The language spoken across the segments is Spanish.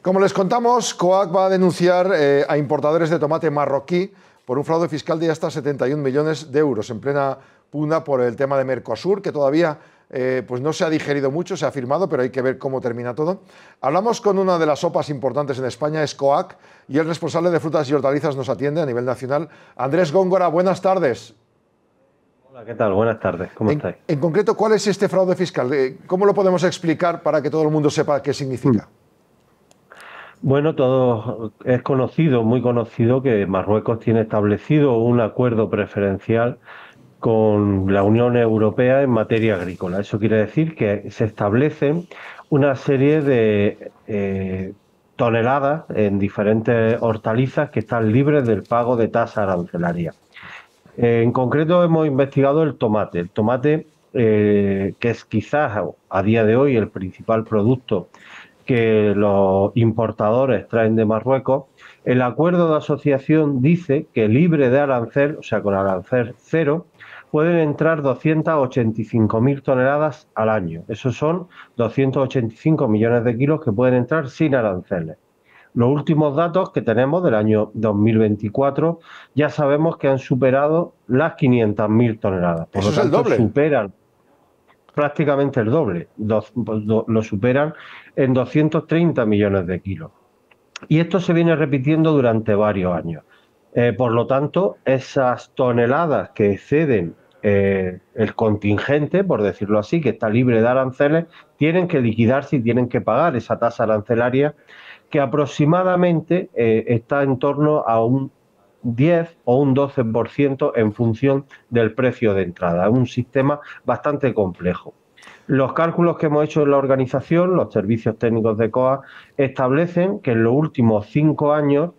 Como les contamos, COAC va a denunciar a importadores de tomate marroquí por un fraude fiscal de hasta 71 millones de euros en plena pugna por el tema de Mercosur, que todavía pues no se ha digerido mucho, se ha firmado, pero hay que ver cómo termina todo. Hablamos con una de las OPAs importantes en España, es COAC, y el responsable de frutas y hortalizas nos atiende a nivel nacional. Andrés Góngora, buenas tardes. Hola, ¿qué tal? Buenas tardes, ¿cómo estáis? En concreto, ¿cuál es este fraude fiscal? ¿Cómo lo podemos explicar para que todo el mundo sepa qué significa? Bueno, todo es conocido, muy conocido, que Marruecos tiene establecido un acuerdo preferencial con la Unión Europea en materia agrícola. Eso quiere decir que se establecen una serie de toneladas en diferentes hortalizas que están libres del pago de tasa arancelaria. En concreto hemos investigado el tomate. El tomate, que es quizás a día de hoy el principal producto que los importadores traen de Marruecos. El acuerdo de asociación dice que libre de arancel, o sea, con arancel cero, pueden entrar 285.000 toneladas al año. Esos son 285 millones de kilos que pueden entrar sin aranceles. Los últimos datos que tenemos del año 2024 ya sabemos que han superado las 500.000 toneladas. Por Eso lo es el tanto, doble. superan prácticamente el doble, lo superan en 230 millones de kilos. Y esto se viene repitiendo durante varios años. Por lo tanto, esas toneladas que exceden el contingente, por decirlo así, que está libre de aranceles, tienen que liquidarse y tienen que pagar esa tasa arancelaria que aproximadamente está en torno a un 10 o un 12% en función del precio de entrada. Es un sistema bastante complejo. Los cálculos que hemos hecho en la organización, los servicios técnicos de COA, establecen que en los últimos 5 años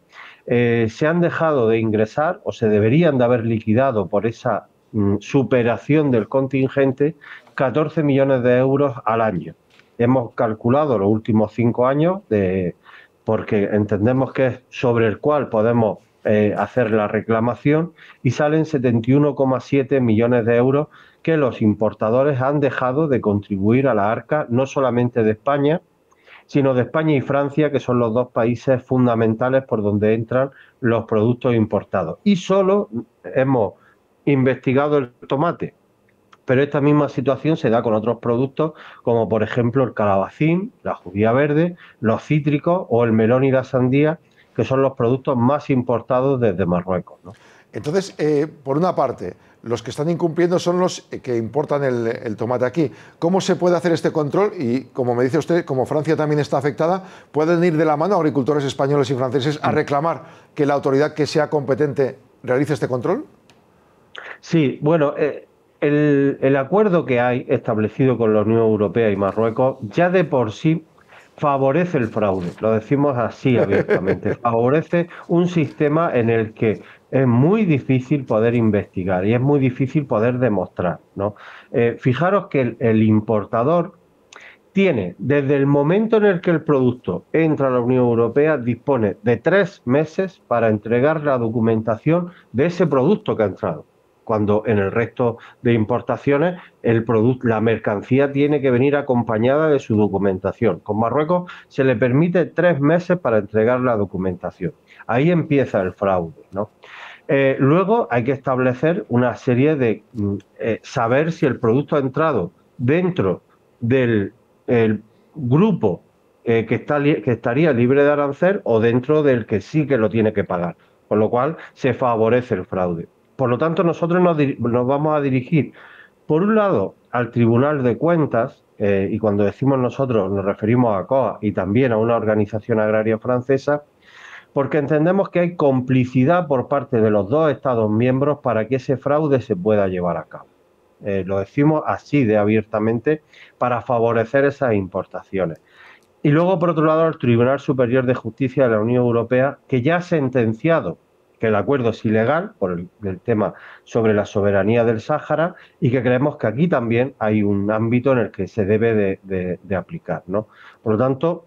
se han dejado de ingresar o se deberían de haber liquidado por esa superación del contingente 14 millones de euros al año. Hemos calculado los últimos 5 años porque entendemos que es sobre el cual podemos hacer la reclamación y salen 71,7 millones de euros que los importadores han dejado de contribuir a la arca, no solamente de España, sino de España y Francia, que son los dos países fundamentales por donde entran los productos importados. Y solo hemos investigado el tomate, pero esta misma situación se da con otros productos como por ejemplo el calabacín, la judía verde, los cítricos o el melón y la sandía, que son los productos más importados desde Marruecos, ¿no? Entonces, por una parte, los que están incumpliendo son los que importan el tomate aquí. ¿Cómo se puede hacer este control? Y, como me dice usted, como Francia también está afectada, ¿pueden ir de la mano agricultores españoles y franceses a reclamar que la autoridad que sea competente realice este control? Sí, bueno, el acuerdo que hay establecido con la Unión Europea y Marruecos ya de por sí favorece el fraude, lo decimos así abiertamente, favorece un sistema en el que es muy difícil poder investigar y es muy difícil poder demostrar, ¿no? Fijaros que el importador tiene, desde el momento en el que el producto entra a la Unión Europea, dispone de 3 meses para entregar la documentación de ese producto que ha entrado. Cuando en el resto de importaciones la mercancía tiene que venir acompañada de su documentación. Con Marruecos se le permite 3 meses para entregar la documentación. Ahí empieza el fraude, ¿no? Luego hay que establecer una serie de saber si el producto ha entrado dentro del grupo que estaría libre de arancel o dentro del que sí que lo tiene que pagar, con lo cual se favorece el fraude. Por lo tanto, nosotros nos vamos a dirigir, por un lado, al Tribunal de Cuentas, y cuando decimos nosotros nos referimos a COA y también a una organización agraria francesa, porque entendemos que hay complicidad por parte de los dos Estados miembros para que ese fraude se pueda llevar a cabo. Lo decimos así de abiertamente para favorecer esas importaciones. Y luego, por otro lado, el Tribunal Superior de Justicia de la Unión Europea, que ya ha sentenciado que el acuerdo es ilegal por el tema sobre la soberanía del Sáhara y que creemos que aquí también hay un ámbito en el que se debe de aplicar, ¿no? Por lo tanto,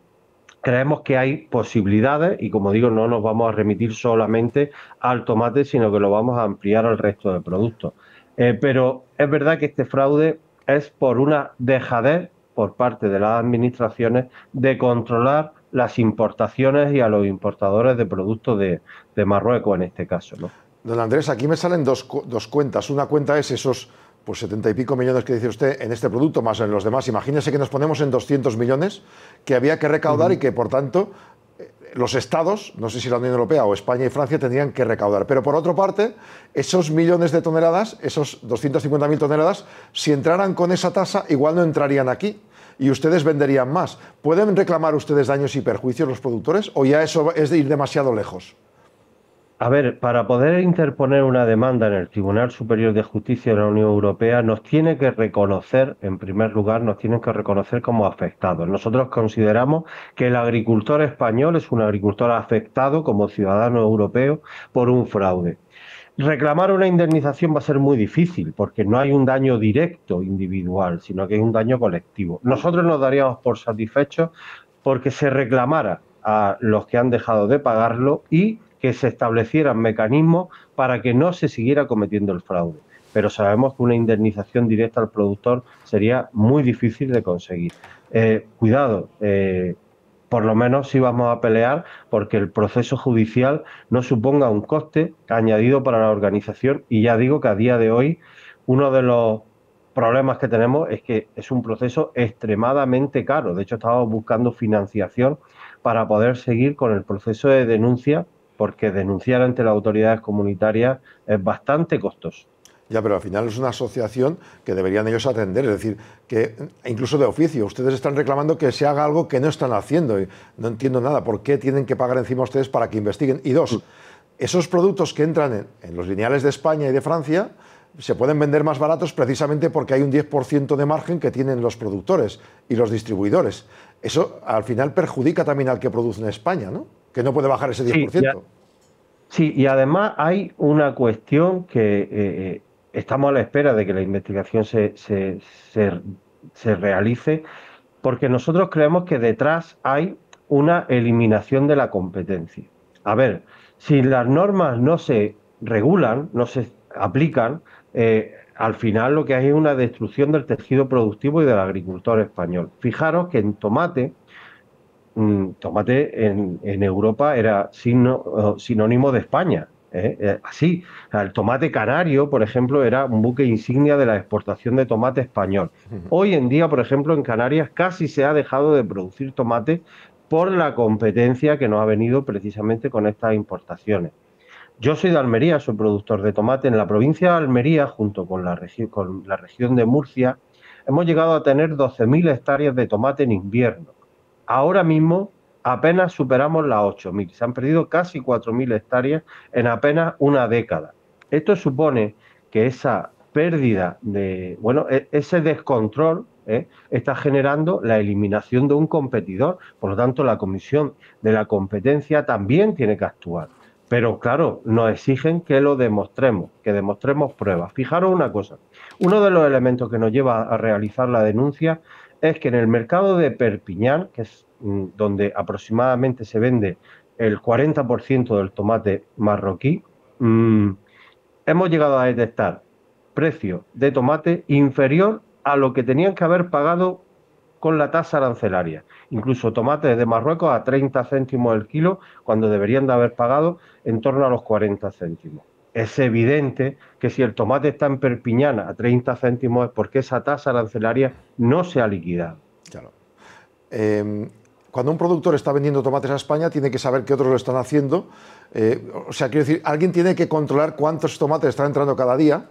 creemos que hay posibilidades y, como digo, no nos vamos a remitir solamente al tomate, sino que lo vamos a ampliar al resto de productos. Pero es verdad que este fraude es por una dejadez por parte de las administraciones de controlar las importaciones y a los importadores de productos de Marruecos en este caso, ¿no? Don Andrés, aquí me salen dos cuentas. Una cuenta es esos pues 70 y pico millones que dice usted en este producto, más en los demás. Imagínese que nos ponemos en 200 millones que había que recaudar y que, por tanto, los estados, no sé si la Unión Europea o España y Francia, tendrían que recaudar. Pero, por otra parte, esos millones de toneladas, esos 250.000 toneladas, si entraran con esa tasa, igual no entrarían aquí y ustedes venderían más. ¿Pueden reclamar ustedes daños y perjuicios los productores o ya eso es de ir demasiado lejos? A ver, para poder interponer una demanda en el Tribunal Superior de Justicia de la Unión Europea, nos tiene que reconocer, en primer lugar, nos tienen que reconocer como afectados. Nosotros consideramos que el agricultor español es un agricultor afectado como ciudadano europeo por un fraude. Reclamar una indemnización va a ser muy difícil porque no hay un daño directo individual, sino que hay un daño colectivo. Nosotros nos daríamos por satisfechos porque se reclamara a los que han dejado de pagarlo y que se establecieran mecanismos para que no se siguiera cometiendo el fraude. Pero sabemos que una indemnización directa al productor sería muy difícil de conseguir. Cuidado, por lo menos sí vamos a pelear porque el proceso judicial no suponga un coste añadido para la organización, y ya digo que a día de hoy uno de los problemas que tenemos es que es un proceso extremadamente caro. De hecho, estamos buscando financiación para poder seguir con el proceso de denuncia, porque denunciar ante las autoridades comunitarias es bastante costoso. Ya, pero al final es una asociación que deberían ellos atender, es decir, que incluso de oficio, ustedes están reclamando que se haga algo que no están haciendo. Y no entiendo nada, ¿por qué tienen que pagar encima ustedes para que investiguen? Y dos, esos productos que entran en los lineales de España y de Francia se pueden vender más baratos precisamente porque hay un 10% de margen que tienen los productores y los distribuidores. Eso al final perjudica también al que produce en España, ¿no? Que no puede bajar ese 10%. Sí, y además hay una cuestión que estamos a la espera de que la investigación se realice, porque nosotros creemos que detrás hay una eliminación de la competencia. A ver, si las normas no se regulan, no se aplican, al final lo que hay es una destrucción del tejido productivo y del agricultor español. Fijaros que en tomate en Europa era sinónimo de España. Así, el tomate canario, por ejemplo, era un buque insignia de la exportación de tomate español. Hoy en día, por ejemplo, en Canarias casi se ha dejado de producir tomate por la competencia que nos ha venido precisamente con estas importaciones. Yo soy de Almería, soy productor de tomate. En la provincia de Almería, junto con la región de Murcia, hemos llegado a tener 12.000 hectáreas de tomate en invierno. Ahora mismo apenas superamos las 8.000. Se han perdido casi 4.000 hectáreas en apenas una década. Esto supone que esa pérdida ese descontrol está generando la eliminación de un competidor. Por lo tanto, la Comisión de la Competencia también tiene que actuar. Pero claro, nos exigen que lo demostremos, que demostremos pruebas. Fijaros una cosa, uno de los elementos que nos lleva a realizar la denuncia es que en el mercado de Perpiñán, que es donde aproximadamente se vende el 40% del tomate marroquí, hemos llegado a detectar precio de tomate inferior a lo que tenían que haber pagado con la tasa arancelaria. Incluso tomates de Marruecos a 30 céntimos el kilo, cuando deberían de haber pagado en torno a los 40 céntimos. Es evidente que si el tomate está en Perpiñán a 30 céntimos es porque esa tasa arancelaria no se ha liquidado. Claro. Cuando un productor está vendiendo tomates a España, tiene que saber que otros lo están haciendo. O sea, quiero decir, alguien tiene que controlar cuántos tomates están entrando cada día.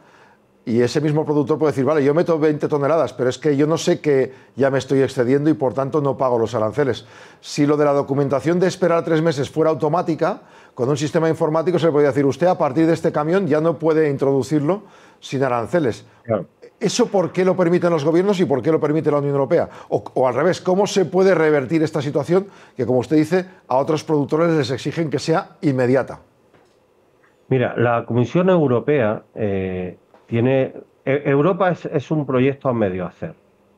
Y ese mismo productor puede decir, vale, yo meto 20 toneladas, pero es que yo no sé que ya me estoy excediendo y por tanto no pago los aranceles. Si lo de la documentación de esperar 3 meses fuera automática, con un sistema informático se le podría decir, usted a partir de este camión ya no puede introducirlo sin aranceles. Claro. ¿Eso por qué lo permiten los gobiernos y por qué lo permite la Unión Europea? O al revés, ¿cómo se puede revertir esta situación que, como usted dice, a otros productores les exigen que sea inmediata? Mira, la Comisión Europea... Europa es un proyecto a medio hacer.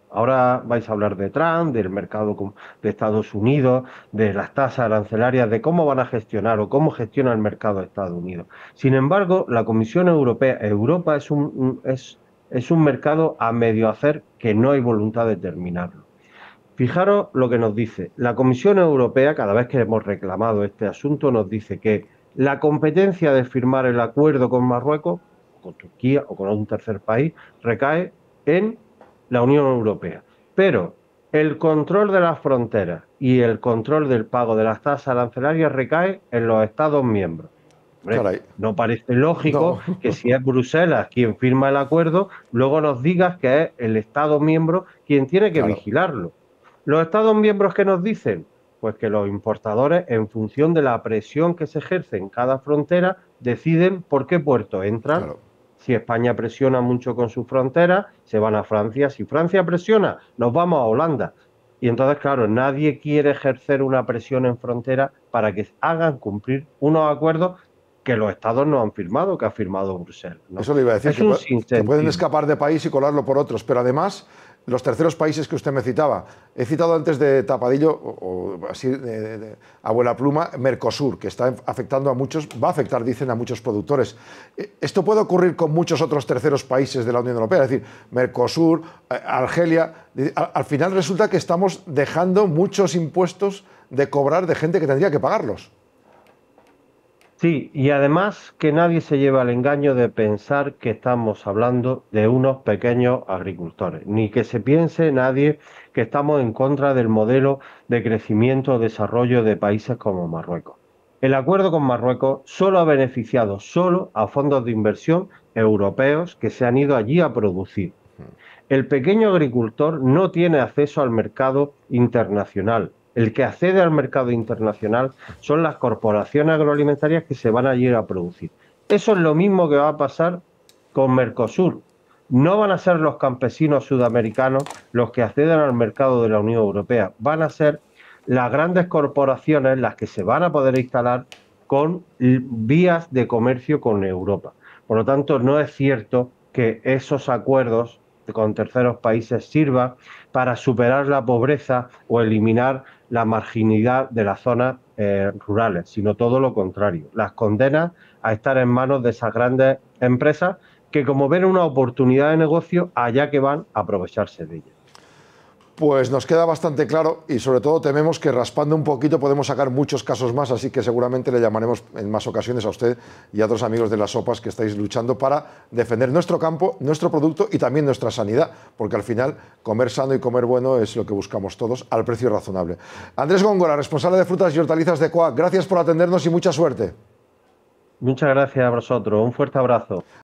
Ahora vais a hablar de Trump, del mercado de Estados Unidos, de las tasas arancelarias, de cómo van a gestionar o cómo gestiona el mercado de Estados Unidos. Sin embargo, la Comisión Europea, Europa es un mercado a medio hacer que no hay voluntad de terminarlo. Fijaros lo que nos dice. La Comisión Europea, cada vez que hemos reclamado este asunto, nos dice que la competencia de firmar el acuerdo con Marruecos, con Turquía o con un tercer país, recae en la Unión Europea. Pero el control de las fronteras y el control del pago de las tasas arancelarias recae en los Estados miembros. Hombre, no parece lógico que si es Bruselas quien firma el acuerdo, luego nos digas que es el Estado miembro quien tiene que vigilarlo. ¿Los Estados miembros qué nos dicen? Pues que los importadores, en función de la presión que se ejerce en cada frontera, deciden por qué puerto entran. Si España presiona mucho con sus fronteras, se van a Francia. Si Francia presiona, nos vamos a Holanda. Y entonces, claro, nadie quiere ejercer una presión en frontera para que hagan cumplir unos acuerdos que los estados no han firmado, que ha firmado Bruselas, ¿no? Eso le iba a decir, que pueden escapar de país y colarlo por otros, pero además los terceros países que usted me citaba, he citado antes de tapadillo, o así de abuela pluma, Mercosur, que está afectando a muchos, va a afectar, dicen, a muchos productores. Esto puede ocurrir con muchos otros terceros países de la Unión Europea, es decir, Mercosur, Argelia. Al final resulta que estamos dejando muchos impuestos de cobrar de gente que tendría que pagarlos. Sí, y además que nadie se lleve al engaño de pensar que estamos hablando de unos pequeños agricultores, ni que se piense nadie que estamos en contra del modelo de crecimiento o desarrollo de países como Marruecos. El acuerdo con Marruecos solo ha beneficiado a fondos de inversión europeos que se han ido allí a producir. El pequeño agricultor no tiene acceso al mercado internacional. El que accede al mercado internacional son las corporaciones agroalimentarias que se van a ir a producir. Eso es lo mismo que va a pasar con Mercosur. No van a ser los campesinos sudamericanos los que acceden al mercado de la Unión Europea. Van a ser las grandes corporaciones las que se van a poder instalar con vías de comercio con Europa. Por lo tanto, no es cierto que esos acuerdos con terceros países sirva para superar la pobreza o eliminar la marginalidad de las zonas rurales, sino todo lo contrario. Las condena a estar en manos de esas grandes empresas que, como ven una oportunidad de negocio, allá que van a aprovecharse de ella. Pues nos queda bastante claro y sobre todo tememos que raspando un poquito podemos sacar muchos casos más, así que seguramente le llamaremos en más ocasiones a usted y a otros amigos de las sopas que estáis luchando para defender nuestro campo, nuestro producto y también nuestra sanidad, porque al final comer sano y comer bueno es lo que buscamos todos al precio razonable. Andrés Góngora, responsable de frutas y hortalizas de COAC, gracias por atendernos y mucha suerte. Muchas gracias a vosotros, un fuerte abrazo.